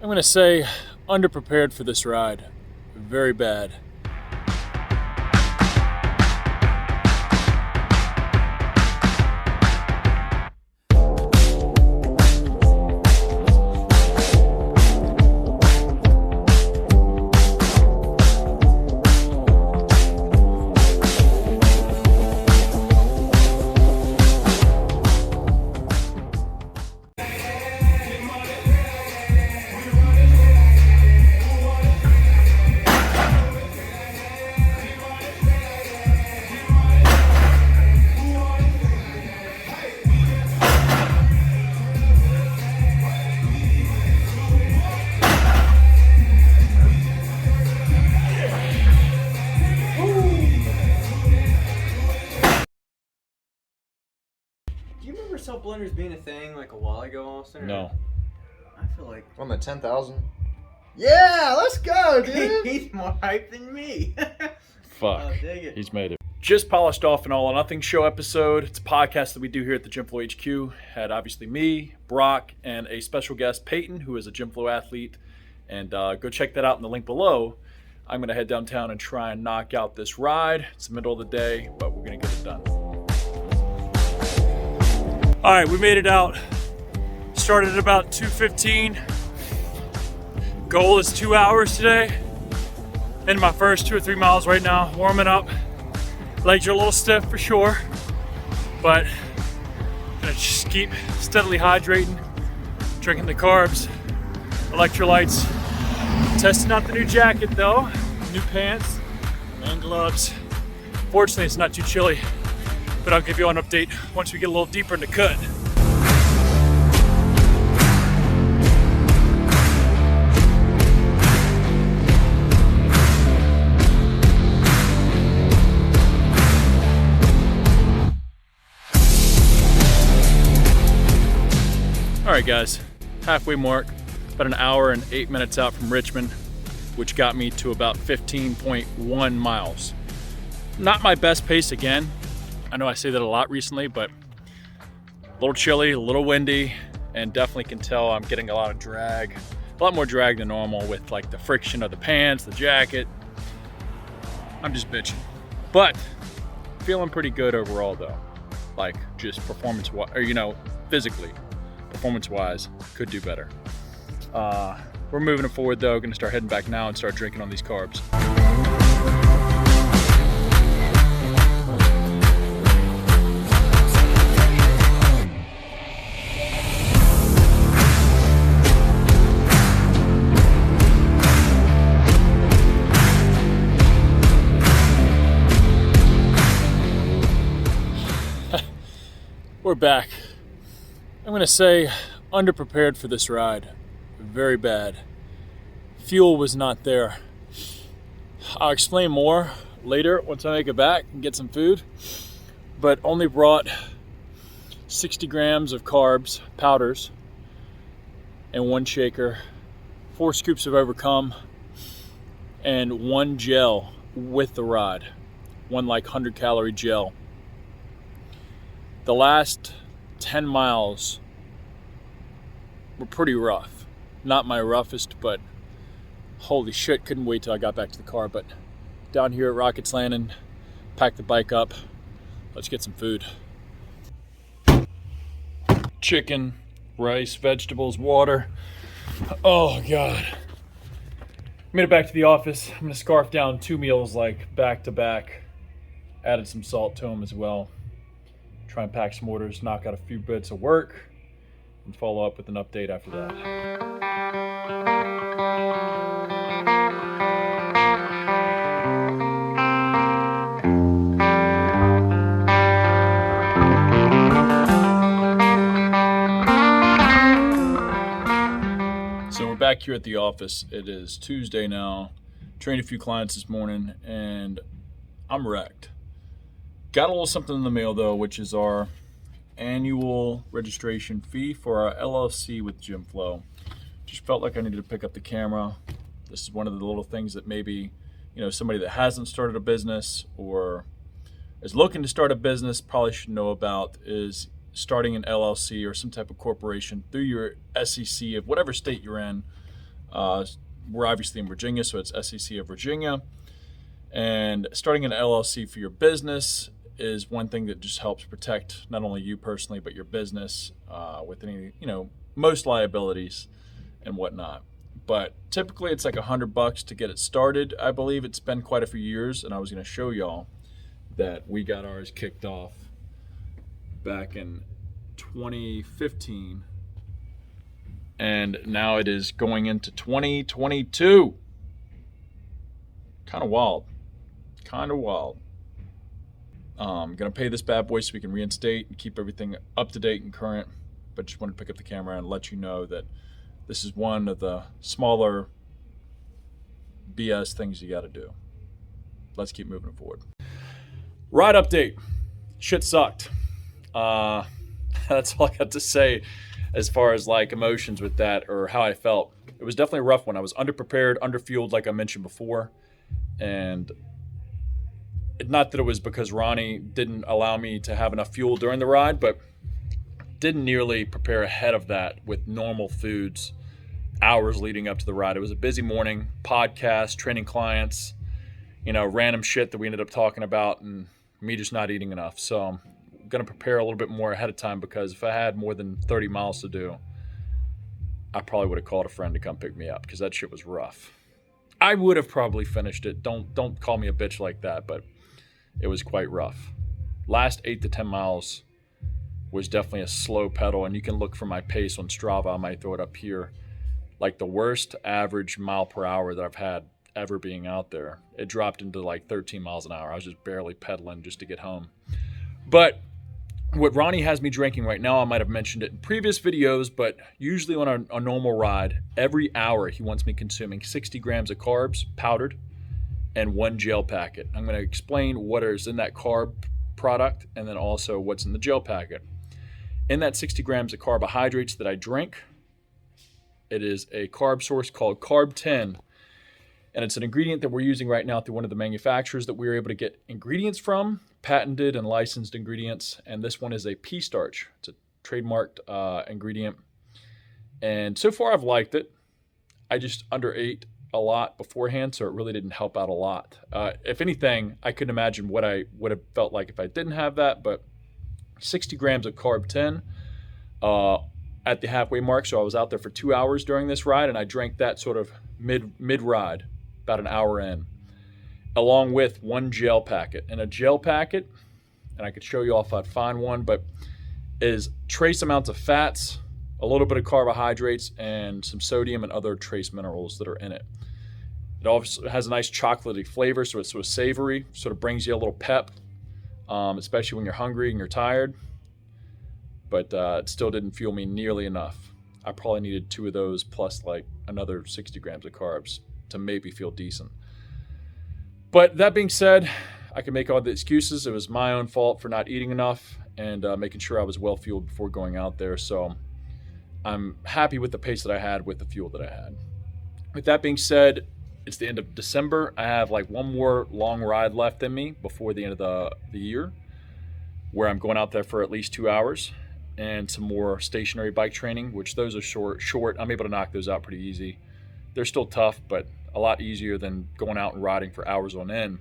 I'm going to say underprepared for this ride. Very bad. Do you remember self blenders being a thing like a while ago, Austin? No. I feel like On the 10,000. Yeah, let's go, dude. he's more hyped than me. Fuck. Oh, dang it. He's made it. Just polished off an All or Nothing show episode. It's a podcast that we do here at the GYMFLO HQ. Had obviously me, Brock, and a special guest, Peyton, who is a GYMFLO athlete. And go check that out in the link below. I'm going to head downtown and try and knock out this ride. It's the middle of the day, but we're going to get it done. All right, we made it out. Started at about 2:15. Goal is 2 hours today. In my first 2 or 3 miles right now, warming up. Legs are a little stiff for sure, but gonna just keep steadily hydrating, drinking the carbs, electrolytes. Testing out the new jacket though, new pants and gloves. Fortunately, it's not too chilly, but I'll give you an update once we get a little deeper in the cut. All right, guys, halfway mark, about an hour and 8 minutes out from Richmond, which got me to about 15.1 miles. Not my best pace again. I know I say that a lot recently, but a little chilly, a little windy, and definitely can tell I'm getting a lot of drag, a lot more drag than normal with like the friction of the pants, the jacket. I'm just bitching, but feeling pretty good overall though. Like just performance-wise, or physically. Performance-wise, could do better. We're moving it forward though. Gonna start heading back now and start drinking on these carbs. We're back. I'm gonna say underprepared for this ride. Very bad. Fuel was not there. I'll explain more later once I make it back and get some food, but only brought 60 grams of carbs, powders, and 1 shaker, 4 scoops of Overcome, and 1 gel with the rod. 1 like 100 calorie gel. The last 10 miles were pretty rough. Not my roughest, but holy shit, couldn't wait till I got back to the car. But down here at Rockets Landing, packed the bike up. Let's get some food. Chicken, rice, vegetables, water. Oh God. Made it back to the office. I'm gonna scarf down 2 meals like back to back. Added some salt to them as well. Try and pack some orders, knock out a few bits of work, and follow up with an update after that. So we're back here at the office. It is Tuesday now. Trained a few clients this morning, and I'm wrecked. Got a little something in the mail though, which is our annual registration fee for our LLC with GYMFLO. Just felt like I needed to pick up the camera. This is one of the little things that maybe, somebody that hasn't started a business or is looking to start a business probably should know about, is starting an LLC or some type of corporation through your SEC of whatever state you're in. We're obviously in Virginia, so it's SEC of Virginia. And starting an LLC for your business is one thing that just helps protect not only you personally, but your business with any, most liabilities and whatnot. But typically it's like $100 to get it started. I believe it's been quite a few years, and I was going to show y'all that we got ours kicked off back in 2015, and now it is going into 2022. Kind of wild. Gonna pay this bad boy so we can reinstate and keep everything up to date and current, but just wanted to pick up the camera and let you know that this is one of the smaller BS things you got to do. Let's keep moving forward. Ride update. Shit sucked. That's all I got to say as far as like emotions with that or how I felt. It was definitely a rough one. I was underprepared, underfueled, like I mentioned before. And not that it was because Ronnie didn't allow me to have enough fuel during the ride, but didn't nearly prepare ahead of that with normal foods hours leading up to the ride. It was a busy morning, podcast, training clients, random shit that we ended up talking about, and me just not eating enough. So I'm going to prepare a little bit more ahead of time, because if I had more than 30 miles to do, I probably would have called a friend to come pick me up, because that shit was rough. I would have probably finished it. Don't call me a bitch like that, but it was quite rough. Last 8 to 10 miles was definitely a slow pedal, and you can look for my pace on Strava. I might throw it up here. Like the worst average mile per hour that I've had ever being out there. It dropped into like 13 miles an hour. I was just barely pedaling just to get home. But what Ronnie has me drinking right now, I might have mentioned it in previous videos, but usually on a normal ride, every hour he wants me consuming 60 grams of carbs, powdered, and 1 gel packet. I'm going to explain what is in that carb product and then also what's in the gel packet. In that 60 grams of carbohydrates that I drink, it is a carb source called Carb 10. And it's an ingredient that we're using right now through one of the manufacturers that we were able to get ingredients from, patented and licensed ingredients. And this one is a pea starch. It's a trademarked ingredient. And so far I've liked it. I just underate a lot beforehand, so it really didn't help out a lot. If anything, I couldn't imagine what I would have felt like if I didn't have that, but 60 grams of Carb 10 at the halfway mark. So I was out there for 2 hours during this ride, and I drank that sort of mid-ride, about an hour in, along with 1 gel packet. And a gel packet, and I could show you all if I'd find one, but is trace amounts of fats, a little bit of carbohydrates, and some sodium and other trace minerals that are in it. It also has a nice chocolatey flavor, so it's sort of savory, sort of brings you a little pep, especially when you're hungry and you're tired. But it still didn't fuel me nearly enough. I probably needed 2 of those plus like another 60 grams of carbs to maybe feel decent. But that being said, I can make all the excuses. It was my own fault for not eating enough and making sure I was well fueled before going out there. So I'm happy with the pace that I had with the fuel that I had. With that being said, it's the end of December. I have like one more long ride left in me before the end of the year, where I'm going out there for at least 2 hours, and some more stationary bike training, which those are short. I'm able to knock those out pretty easy. They're still tough, but a lot easier than going out and riding for hours on end.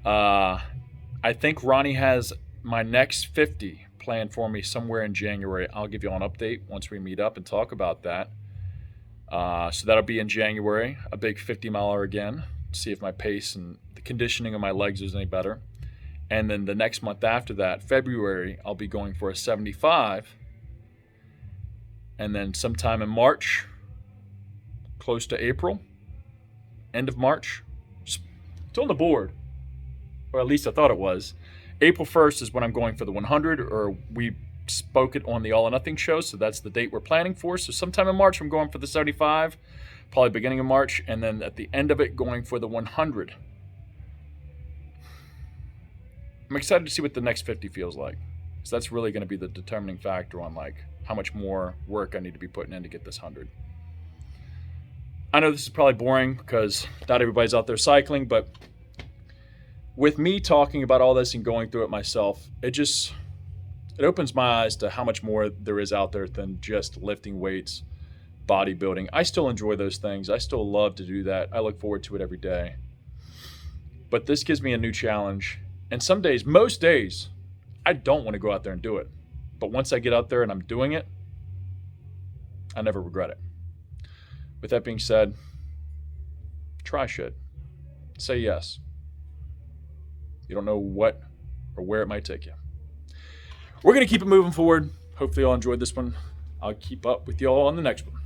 I think Ronnie has my next 50 planned for me somewhere in January. I'll give you an update once we meet up and talk about that. So that'll be in January, a big 50 miler again, see if my pace and the conditioning of my legs is any better. And then the next month after that, February, I'll be going for a 75. And then sometime in March, close to April, end of March, still on the board, or at least I thought it was. April 1st is when I'm going for the 100, or we spoke it on the All or Nothing show, so that's the date we're planning for. So sometime in March, I'm going for the 75, probably beginning of March, and then at the end of it, going for the 100. I'm excited to see what the next 50 feels like. So that's really going to be the determining factor on like how much more work I need to be putting in to get this 100. I know this is probably boring because not everybody's out there cycling, but with me talking about all this and going through it myself, it opens my eyes to how much more there is out there than just lifting weights, bodybuilding. I still enjoy those things. I still love to do that. I look forward to it every day. But this gives me a new challenge. And some days, most days, I don't want to go out there and do it. But once I get out there and I'm doing it, I never regret it. With that being said, try shit. Say yes. You don't know what or where it might take you. We're going to keep it moving forward. Hopefully you all enjoyed this one. I'll keep up with you all on the next one.